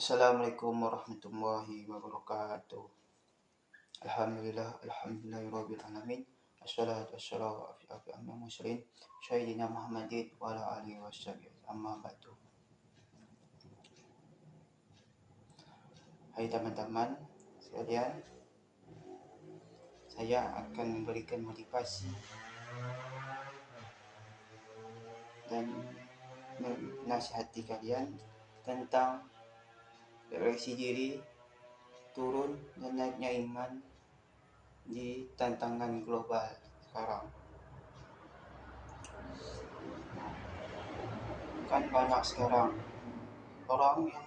Assalamualaikum warahmatullahi wabarakatuh. Alhamdulillahirabbil alamin. Assalatu wassalamu ala mursalin sayyidina Muhammadin wa ala alihi washabihi amma ba'du. Hai teman-teman sekalian, saya akan memberikan motivasi dan menasihati kalian tentang refleksi diri, turun dan naiknya iman di tantangan global sekarang. Kan banyak sekarang orang yang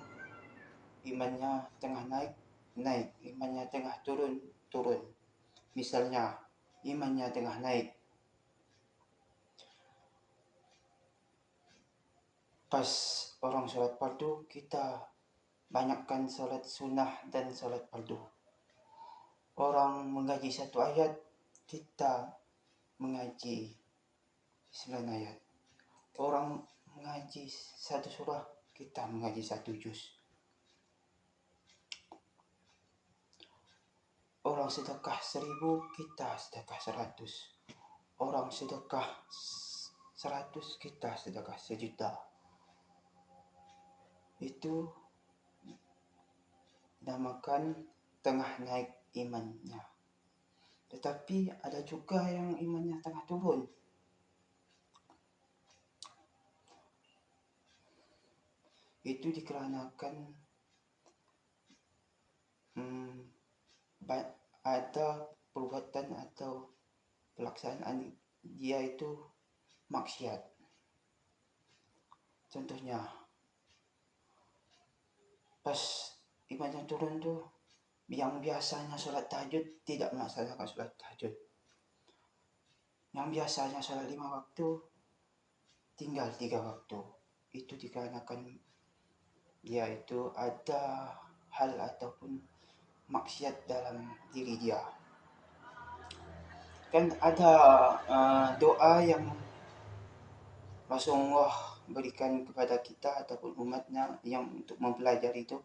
imannya tengah naik, imannya tengah turun. Misalnya imannya tengah naik, pas orang sholat fardu kita banyakkan sholat sunnah dan sholat fardu. Orang mengaji satu ayat, kita mengaji 9 ayat. Orang mengaji satu surah, kita mengaji 1 juz. Orang sedekah 1000, kita sedekah 100. Orang sedekah 100, kita sedekah 1.000.000. Itu namakan tengah naik imannya. Tetapi ada juga yang imannya tengah turun. Itu dikarenakan ada perbuatan atau pelaksanaan dia itu maksiat. Contohnya, pas imannya turun tuh, yang biasanya sholat tahajud tidak melaksanakan sholat tahajud. Yang biasanya sholat 5 waktu, tinggal 3 waktu. Itu dikarenakan dia itu ada hal ataupun maksiat dalam diri dia. Kan ada doa yang Rasulullah berikan kepada kita ataupun umatnya yang untuk mempelajari itu.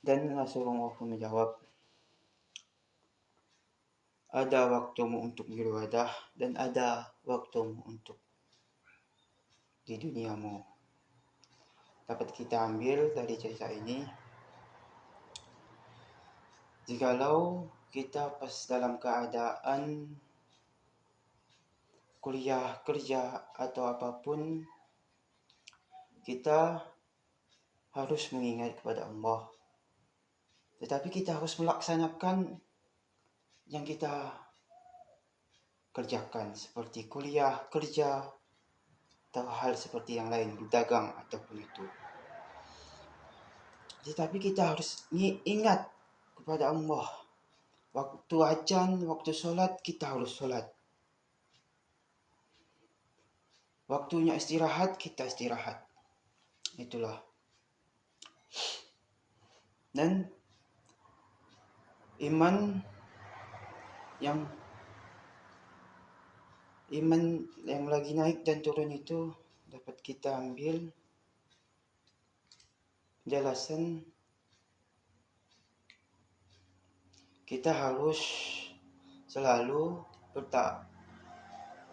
Dan Rasulullah pun menjawab, ada waktumu untuk beribadah dan ada waktumu untuk di duniamu. Dapat kita ambil dari cerita ini, jikalau kita pas dalam keadaan kuliah, kerja atau apapun, kita harus mengingat kepada Allah. Tetapi kita harus melaksanakan yang kita kerjakan, seperti kuliah, kerja, atau hal seperti yang lain, berdagang ataupun itu. Tetapi kita harus ingat kepada Allah. Waktu azan, waktu sholat, kita harus sholat. Waktunya istirahat, kita istirahat. Itulah. Dan iman yang lagi naik dan turun itu dapat kita ambil penjelasan kita harus selalu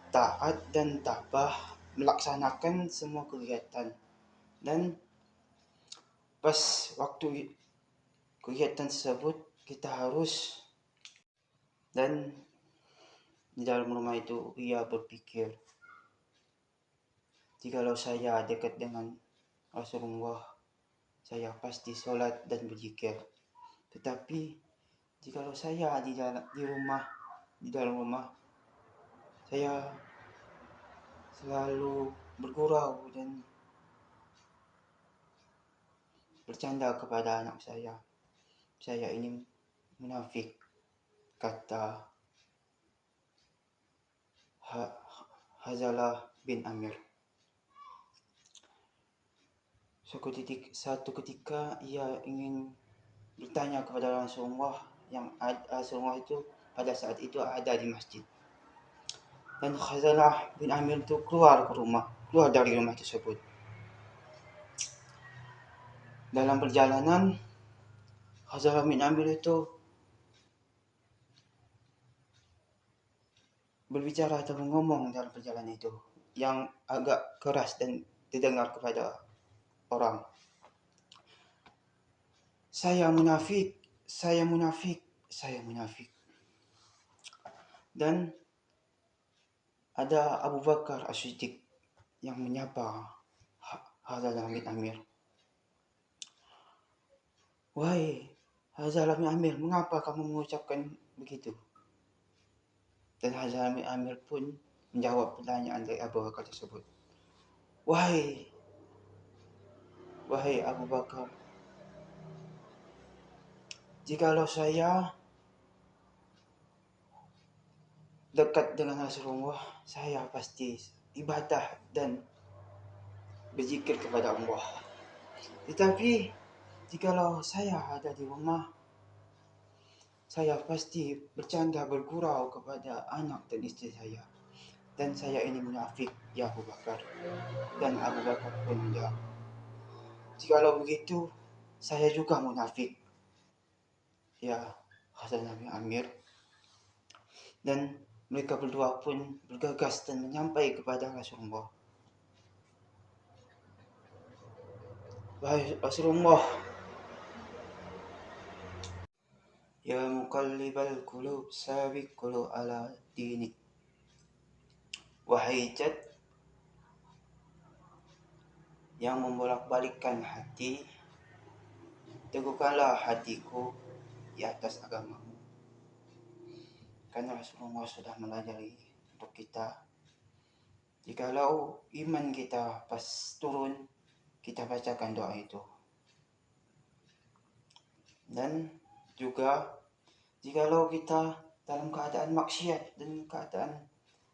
taat dan tabah melaksanakan semua kegiatan. Dan pas waktu kegiatan tersebut kita harus, dan di dalam rumah itu ia berpikir, jikalau saya dekat dengan Rasulullah, saya pasti sholat dan berzikir. Tetapi jikalau saya di dalam rumah, saya selalu bergurau dan bercanda kepada anak saya. Saya ini munafik, kata Hanzalah bin Amir. Satu ketika ia ingin bertanya kepada Rasulullah, yang Rasulullah itu pada saat itu ada di masjid. Dan Khazalah bin Amir itu keluar dari rumah tersebut. Dalam perjalanan, Khazalah bin Amir itu berbicara atau ngomong dalam perjalanan itu yang agak keras dan didengar kepada orang. Saya munafik, saya munafik, saya munafik. Dan ada Abu Bakar As-Siddiq yang menyapa Khazalah bin Amir. Wahai Khazalah bin Amir, mengapa kamu mengucapkan begitu? Dan Khazalah bin Amir pun menjawab pertanyaan dari Abu Bakar tersebut. Wahai Abu Bakar, jikalau saya dekat dengan Rasulullah, saya pasti ibadah dan berzikir kepada Allah. Tetapi jikalau saya ada di rumah, saya pasti bercanda bergurau kepada anak dan istri saya. Dan saya ini munafik, ya Abu Bakar. Dan Abu Bakar pun menjawab, jikalau begitu, saya juga munafik, ya Khazalah bin Amir. Dan mereka berdua pun bergegas dan menyampaikan kepada Rasulullah, wahai Rasulullah, ya muqallibal qulub sabik qulub ala dinik. Wahai Jad yang membolak-balikkan hati, teguhkanlah hatiku di atas agamamu. Karena Rasulullah sudah melajari untuk kita, jikalau iman kita pas turun, kita bacakan doa itu. Dan juga jikalau kita dalam keadaan maksiat dan keadaan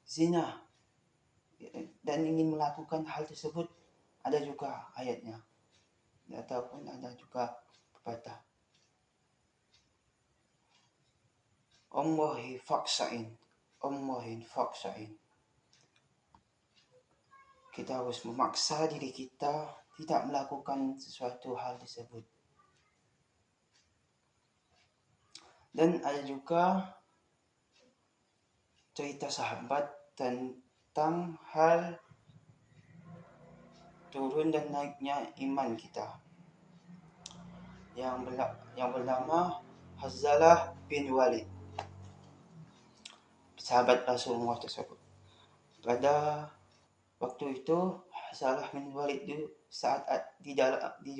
zina dan ingin melakukan hal tersebut, ada juga ayatnya, ataupun ada juga pepatah, Allahi faksain. Kita harus memaksa diri kita tidak melakukan sesuatu hal tersebut. Dan ada juga cerita sahabat tentang hal turun dan naiknya iman kita, yang bernama Khazalah bin Walid, sahabat Rasulullah tersebut. Pada waktu itu Khazalah bin Walid itu saat di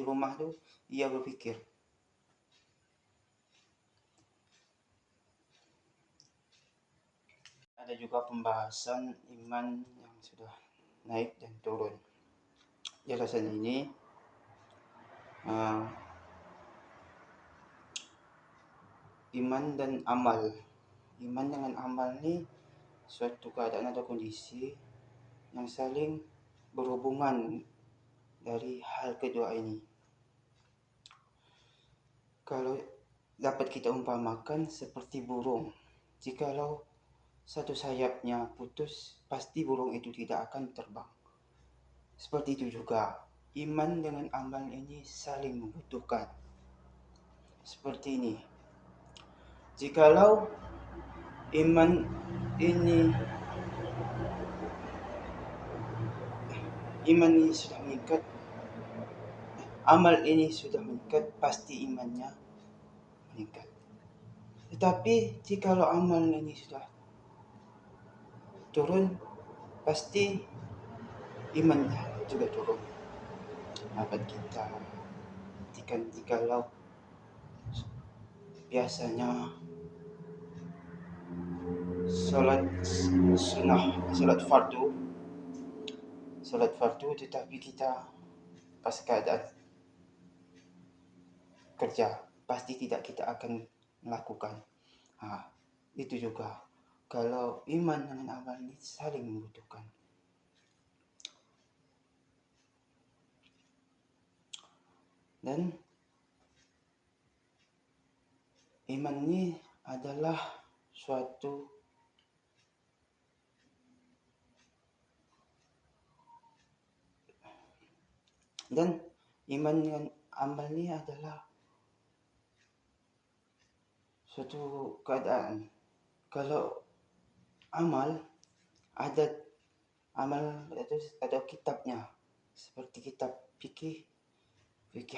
rumah itu dia berpikir, ada juga pembahasan iman yang sudah naik dan turun. Jelasan ini iman dan amal. Iman dengan amal ini suatu keadaan atau kondisi yang saling berhubungan dari hal kedua ini. Kalau dapat kita umpamakan seperti burung, jikalau satu sayapnya putus, pasti burung itu tidak akan terbang. Seperti itu juga iman dengan amal ini saling membutuhkan. Seperti ini, jikalau iman ini sudah meningkat, amal ini sudah meningkat, pasti imannya meningkat. Tetapi jikalau amal ini sudah turun, pasti imannya juga turun. Dapat kita perhatikan, jikalau biasanya sholat sunnah, sholat fardu, tetapi kita pas keadaan kerja pasti tidak kita akan melakukan. Itu juga kalau iman dengan amal ini saling membutuhkan. Dan iman ini adalah suatu dan iman dengan amal ini adalah suatu keadaan. Kalau amal ada amal itu ada kitabnya, seperti kitab fikih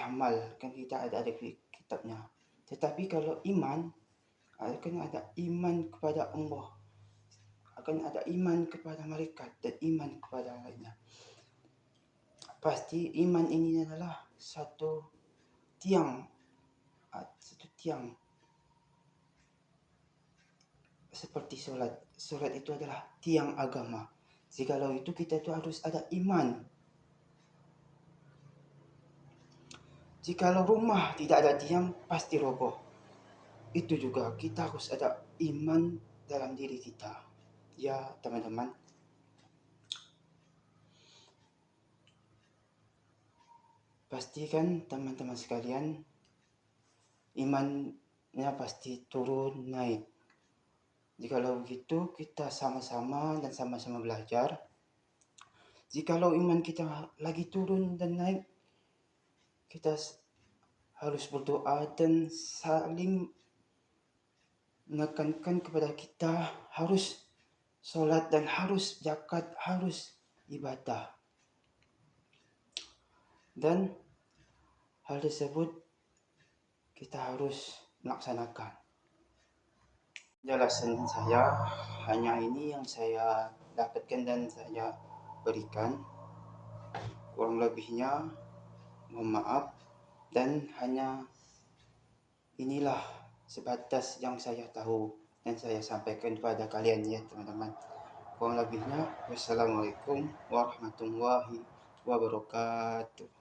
amal kan kita ada kitabnya. Tetapi kalau iman akan ada iman kepada Allah, akan ada iman kepada malaikat dan iman kepada lainnya. Pasti iman ini adalah satu tiang seperti sholat. Sholat itu adalah tiang agama. Jikalau itu kita itu harus ada iman. Jikalau rumah tidak ada tiang pasti roboh. Itu juga kita harus ada iman dalam diri kita. Ya teman-teman. Pastikan teman-teman sekalian imannya pasti turun naik. Jikalau begitu kita sama-sama dan sama-sama belajar. Jikalau iman kita lagi turun dan naik, kita harus berdoa dan saling menekankan kepada kita harus sholat dan harus zakat, harus ibadah. Dan hal tersebut kita harus melaksanakan. Jelasan saya hanya ini yang saya dapatkan dan saya berikan. Kurang lebihnya mohon maaf, dan hanya inilah sebatas yang saya tahu dan saya sampaikan kepada kalian ya teman-teman. Kurang lebihnya wassalamualaikum warahmatullahi wabarakatuh.